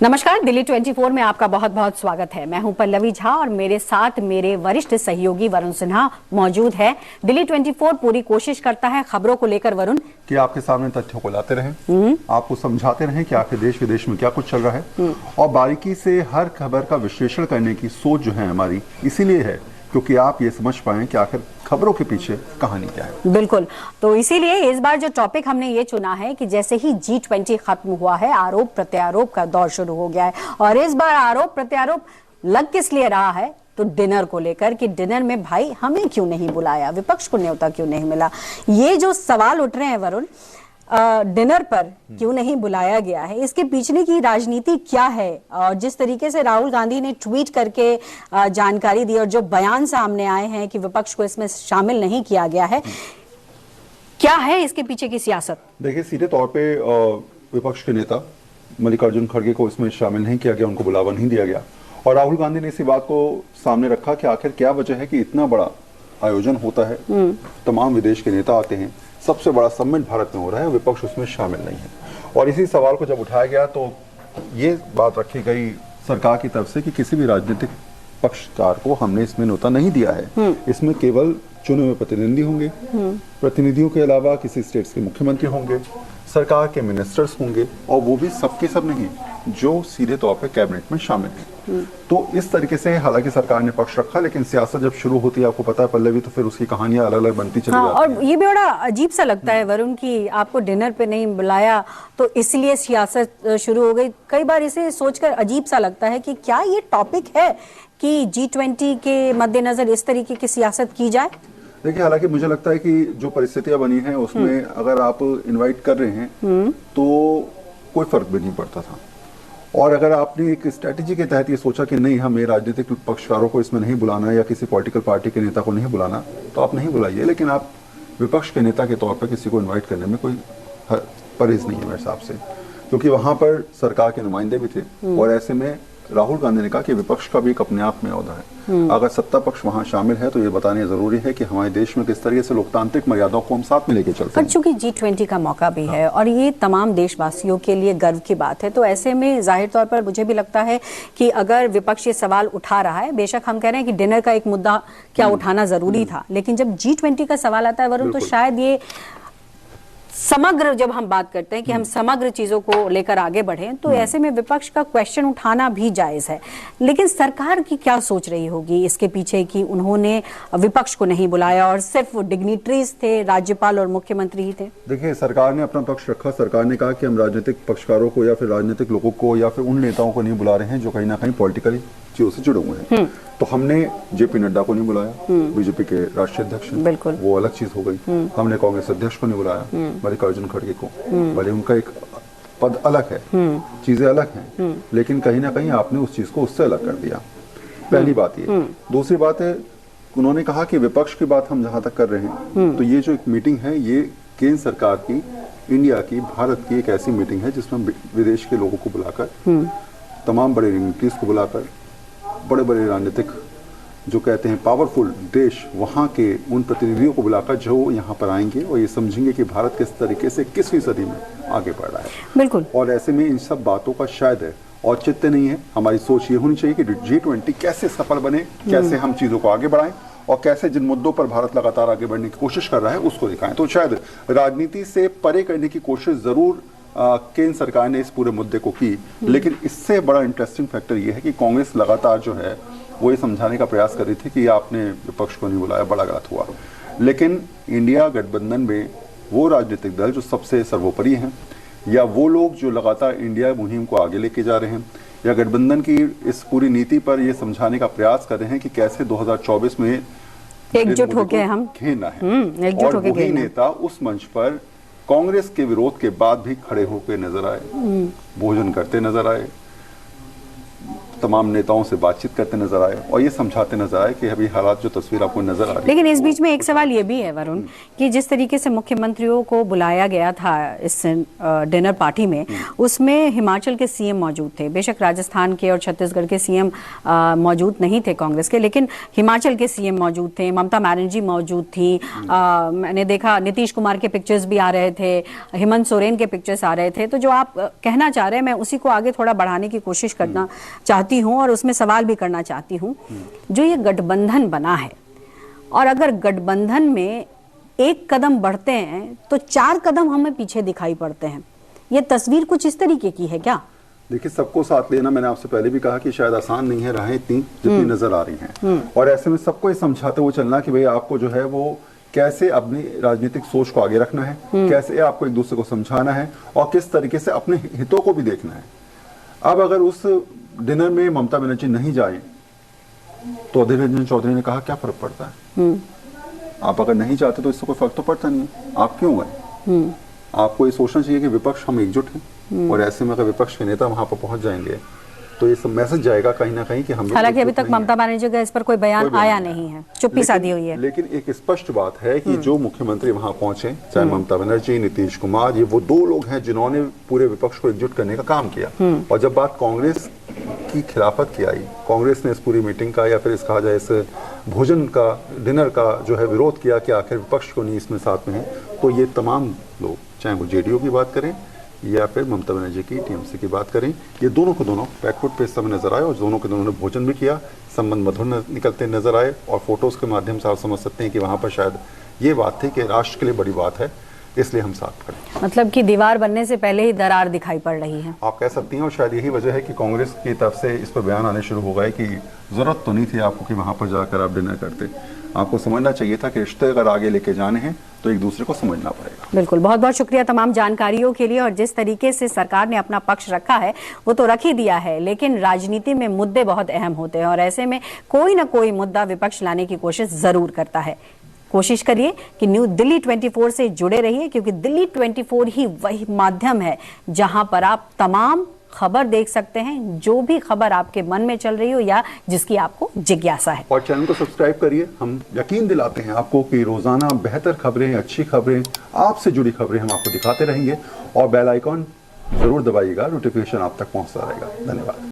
नमस्कार, दिल्ली 24 में आपका बहुत बहुत स्वागत है। मैं हूं पल्लवी झा और मेरे साथ मेरे वरिष्ठ सहयोगी वरुण सिन्हा मौजूद है। दिल्ली 24 पूरी कोशिश करता है खबरों को लेकर वरुण कि आपके सामने तथ्यों को लाते रहें, आपको समझाते रहें कि आखिर देश विदेश में क्या कुछ चल रहा है और बारीकी से हर खबर का विश्लेषण करने की सोच जो है हमारी इसीलिए है क्योंकि आप ये समझ पाएं कि आखिर खबरों के पीछे कहानी क्या है। बिल्कुल, तो इसीलिए इस बार जो टॉपिक हमने ये चुना है कि जैसे ही G20 खत्म हुआ है, आरोप प्रत्यारोप का दौर शुरू हो गया है और इस बार आरोप प्रत्यारोप लग किस लिए रहा है तो डिनर को लेकर कि डिनर में भाई हमें क्यों नहीं बुलाया, विपक्ष को न्योता क्यों नहीं मिला। ये जो सवाल उठ रहे हैं वरुण, डिनर पर क्यों नहीं बुलाया गया है, इसके पीछे की राजनीति क्या है और जिस तरीके से राहुल गांधी ने ट्वीट करके जानकारी दी और जो बयान सामने आए हैं कि विपक्ष को इसमें शामिल नहीं किया गया है, क्या है इसके पीछे की सियासत। देखिए, सीधे तौर पे विपक्ष के नेता मल्लिकार्जुन खड़गे को इसमें शामिल नहीं किया गया, उनको बुलावा नहीं दिया गया और राहुल गांधी ने इसी बात को सामने रखा कि आखिर क्या वजह है कि इतना बड़ा आयोजन होता है, तमाम विदेश के नेता आते हैं, सबसे बड़ा समिट भारत में हो रहा है, विपक्ष उसमें शामिल नहीं है। और इसी सवाल को जब उठाया गया तो ये बात रखी गई सरकार की तरफ से कि किसी भी राजनीतिक पक्षकार को हमने इसमें न्योता नहीं दिया है, इसमें केवल चुने हुए प्रतिनिधि होंगे, प्रतिनिधियों के अलावा किसी स्टेट्स के मुख्यमंत्री होंगे, सरकार के मिनिस्टर्स होंगे और वो भी सबके सब नहीं जो सीधे तौर पे कैबिनेट में शामिल हैं। तो इस तरीके से हालांकि सरकार ने पक्ष रखा, लेकिन सियासत जब शुरू होती है आपको पता है पल्लवी, तो फिर उसकी कहानियां अलग अलग बनती चली जाती हैं। और ये भी बड़ा अजीब सा लगता है वरुण कि आपको डिनर पे नहीं बुलाया तो इसलिए सियासत शुरू हो गई। कई बार इसे सोचकर अजीब सा लगता है कि क्या ये टॉपिक है कि G20 के मद्देनजर इस तरीके की सियासत की जाए। देखिए, हालांकि मुझे लगता है कि जो परिस्थितियां बनी हैं उसमें अगर आप इनवाइट कर रहे हैं तो कोई फर्क भी नहीं पड़ता था और अगर आपने एक स्ट्रेटेजी के तहत ये सोचा कि नहीं हमें राजनीतिक पक्षकारों को इसमें नहीं बुलाना या किसी पॉलिटिकल पार्टी के नेता को नहीं बुलाना तो आप नहीं बुलाइए, लेकिन आप विपक्ष के नेता के तौर पर किसी को इन्वाइट करने में कोई परहेज नहीं है मेरे हिसाब से, क्योंकि वहां पर सरकार के नुमाइंदे भी थे और ऐसे में राहुल गांधी ने कहा कि विपक्ष का भी एक अपने आप में औहदा है। अगर सत्ता पक्ष वहां शामिल है तो ये बताना जरूरी है कि हमारे देश में किस तरीके से लोकतांत्रिक मर्यादाओं को हम साथ में लेके चलते हैं। चूंकि G20 का मौका भी है और ये तमाम देशवासियों के लिए गर्व की बात है, तो ऐसे में जाहिर तौर पर मुझे भी लगता है कि अगर विपक्ष ये सवाल उठा रहा है, बेशक हम कह रहे हैं कि डिनर का एक मुद्दा क्या उठाना जरूरी था, लेकिन जब G20 का सवाल आता है वरुण तो शायद ये समग्र, जब हम बात करते हैं कि हम समग्र चीजों को लेकर आगे बढ़ें तो ऐसे में विपक्ष का क्वेश्चन उठाना भी जायज है। लेकिन सरकार की क्या सोच रही होगी इसके पीछे कि उन्होंने विपक्ष को नहीं बुलाया और सिर्फ डिग्निटरीज थे, राज्यपाल और मुख्यमंत्री ही थे। देखिए, सरकार ने अपना पक्ष रखा, सरकार ने कहा कि हम राजनीतिक पक्षकारों को या फिर राजनीतिक लोगों को या फिर उन नेताओं को नहीं बुला रहे हैं जो कहीं ना कहीं पॉलिटिकली चीजों से जुड़े हुए हैं। तो हमने जेपी नड्डा को नहीं बुलाया, बीजेपी के राष्ट्रीय अध्यक्ष, बिल्कुल वो अलग चीज हो गई। हमने कांग्रेस अध्यक्ष को नहीं बुलाया, मल्लिकार्जुन खड़गे को, भले उनका एक पद अलग है, चीजें अलग हैं, लेकिन कहीं ना कहीं आपने उस चीज को उससे अलग कर दिया। पहली बात ये। दूसरी बात है, उन्होंने कहा कि विपक्ष की बात हम जहां तक कर रहे हैं तो ये जो एक मीटिंग है ये केंद्र सरकार की, इंडिया की, भारत की एक ऐसी मीटिंग है जिसमें विदेश के लोगों को बुलाकर, तमाम बड़े डिग्निटरीज को बुलाकर, बड़े बड़े राजनीतिक जो कहते हैं पावरफुल देश, वहाँ के उन प्रतिनिधियों को बुलाकर जो यहाँ पर आएंगे और ये समझेंगे कि भारत किस तरीके से 21वीं सदी में आगे बढ़ रहा है। बिल्कुल। और ऐसे में इन सब बातों का शायद है औचित्य नहीं है। हमारी सोच ये होनी चाहिए कि G20 कैसे सफल बने, कैसे हम चीज़ों को आगे बढ़ाएं और कैसे जिन मुद्दों पर भारत लगातार आगे बढ़ने की कोशिश कर रहा है उसको दिखाएं। तो शायद राजनीति से परे करने की कोशिश जरूर केंद्र सरकार ने इस पूरे मुद्दे को की, लेकिन इससे बड़ा इंटरेस्टिंग फैक्टर ये है कि कांग्रेस लगातार जो है वो ये समझाने का प्रयास कर रही थी कि आपने विपक्ष को नहीं बुलाया, बड़ा गलत हुआ। लेकिन इंडिया गठबंधन में वो राजनीतिक दल जो सबसे सर्वोपरि हैं या वो लोग जो लगातार इंडिया मुहिम को आगे लेके जा रहे हैं या गठबंधन की इस पूरी नीति पर ये समझाने का प्रयास कर रहे हैं कि कैसे 2024 में एकजुट होकर हम खेलना है, और वही नेता उस मंच पर कांग्रेस के विरोध के बाद भी खड़े होकर नजर आए, भोजन करते नजर आए, तमाम नेताओं से बातचीत करते नजर आए और ये समझाते नजर आए कि अभी हालात जो तस्वीर आपको नजर आ रही है। लेकिन इस बीच में एक सवाल ये भी है वरुण कि जिस तरीके से मुख्यमंत्रियों को बुलाया गया था इस डिनर पार्टी में, उसमें हिमाचल के सीएम मौजूद थे। बेशक राजस्थान के और छत्तीसगढ़ के सीएम मौजूद नहीं थे कांग्रेस के, लेकिन हिमाचल के सीएम मौजूद थे। ममता बनर्जी मौजूद थी। मैंने देखा नीतीश कुमार के पिक्चर्स भी आ रहे थे, हेमंत सोरेन के पिक्चर्स आ रहे थे। तो जो आप कहना चाह रहे हैं, मैं उसी को आगे थोड़ा बढ़ाने की कोशिश करना चाहती हूँ और उसमें सवाल भी करना चाहती हूँ। जो ये गठबंधन बना है, और अगर गठबंधन में एक कदम बढ़ते हैं तो 4 कदम हमें पीछे दिखाई पड़ते हैं, ये तस्वीर कुछ इस तरीके की है क्या? देखिए, सबको साथ लेना, मैंने आपसे पहले भी कहा कि शायद आसान नहीं है, राहें इतनी जितनी नजर आ रही हैं। और ऐसे में सबको ये समझाते हुए चलना कि भाई आपको जो है वो कैसे अपनी राजनीतिक सोच को आगे रखना है, कैसे आपको एक दूसरे को समझाना है और किस तरीके से अपने हितों को भी देखना है। अब अगर उस डिनर में ममता बनर्जी नहीं जाए तो अधीर रंजन चौधरी ने कहा क्या फर्क पड़ता है, आप अगर नहीं चाहते तो इससे कोई फर्क तो पड़ता नहीं है, आप क्यों गए? आपको ये सोचना चाहिए कि विपक्ष हम एकजुट हैं और ऐसे में अगर विपक्ष के नेता वहां पर पहुंच जाएंगे तो ये सब मैसेज जाएगा कहीं ना कहीं कि हम। हालांकि अभी तक ममता बनर्जी का इस पर कोई बयान आया नहीं है, चुप्पी साधी हुई है। लेकिन एक स्पष्ट बात है कि जो मुख्यमंत्री वहां पहुंचे, चाहे ममता बनर्जी, नीतीश कुमार, ये वो 2 लोग हैं जिन्होंने पूरे विपक्ष को एकजुट करने का काम किया। और जब बात कांग्रेस की खिलाफत की आई, कांग्रेस ने इस पूरी मीटिंग का या फिर इस कहा जाए इस भोजन का, डिनर का जो है विरोध किया कि आखिर विपक्ष को नहीं इसमें साथ में है, तो ये तमाम लोग, चाहे वो जेडीयू की बात करें या फिर ममता बनर्जी की टीएमसी की बात करें, ये दोनों को दोनों बैकफुट पे इस समय नजर आए और दोनों के दोनों ने भोजन भी किया, संबंध मधुर निकलते नजर आए। और फोटोज के माध्यम से आप समझ सकते हैं कि वहां पर शायद ये बात थी कि राष्ट्र के लिए बड़ी बात है, इसलिए हम साथ खड़े। मतलब कि दीवार बनने से पहले ही दरार दिखाई पड़ रही है, आप कह सकती हैं। और शायद यही वजह है कि कांग्रेस की तरफ से इस पर बयान आने शुरू हो गए कि जरूरत तो नहीं थी आपको कि वहां पर जाकर आप डिनर करते, आपको समझना चाहिए था कि रिश्ते अगर आगे लेके जाने हैं तो एक दूसरे को समझना पड़ेगा। बिल्कुल, बहुत बहुत शुक्रिया तमाम जानकारियों के लिए। और जिस तरीके से सरकार ने अपना पक्ष रखा है वो तो रख ही दिया है, लेकिन राजनीति में मुद्दे बहुत अहम होते हैं और ऐसे में कोई ना कोई मुद्दा विपक्ष लाने की कोशिश जरूर करता है। कोशिश करिए कि न्यू दिल्ली 24 से जुड़े रहिए, क्योंकि दिल्ली 24 ही वही माध्यम है जहां पर आप तमाम खबर देख सकते हैं, जो भी खबर आपके मन में चल रही हो या जिसकी आपको जिज्ञासा है। और चैनल को सब्सक्राइब करिए। हम यकीन दिलाते हैं आपको कि रोजाना बेहतर खबरें, अच्छी खबरें, आपसे जुड़ी खबरें हम आपको दिखाते रहेंगे और बेल आइकॉन जरूर दबाइएगा, नोटिफिकेशन आप तक पहुंचता रहेगा। धन्यवाद।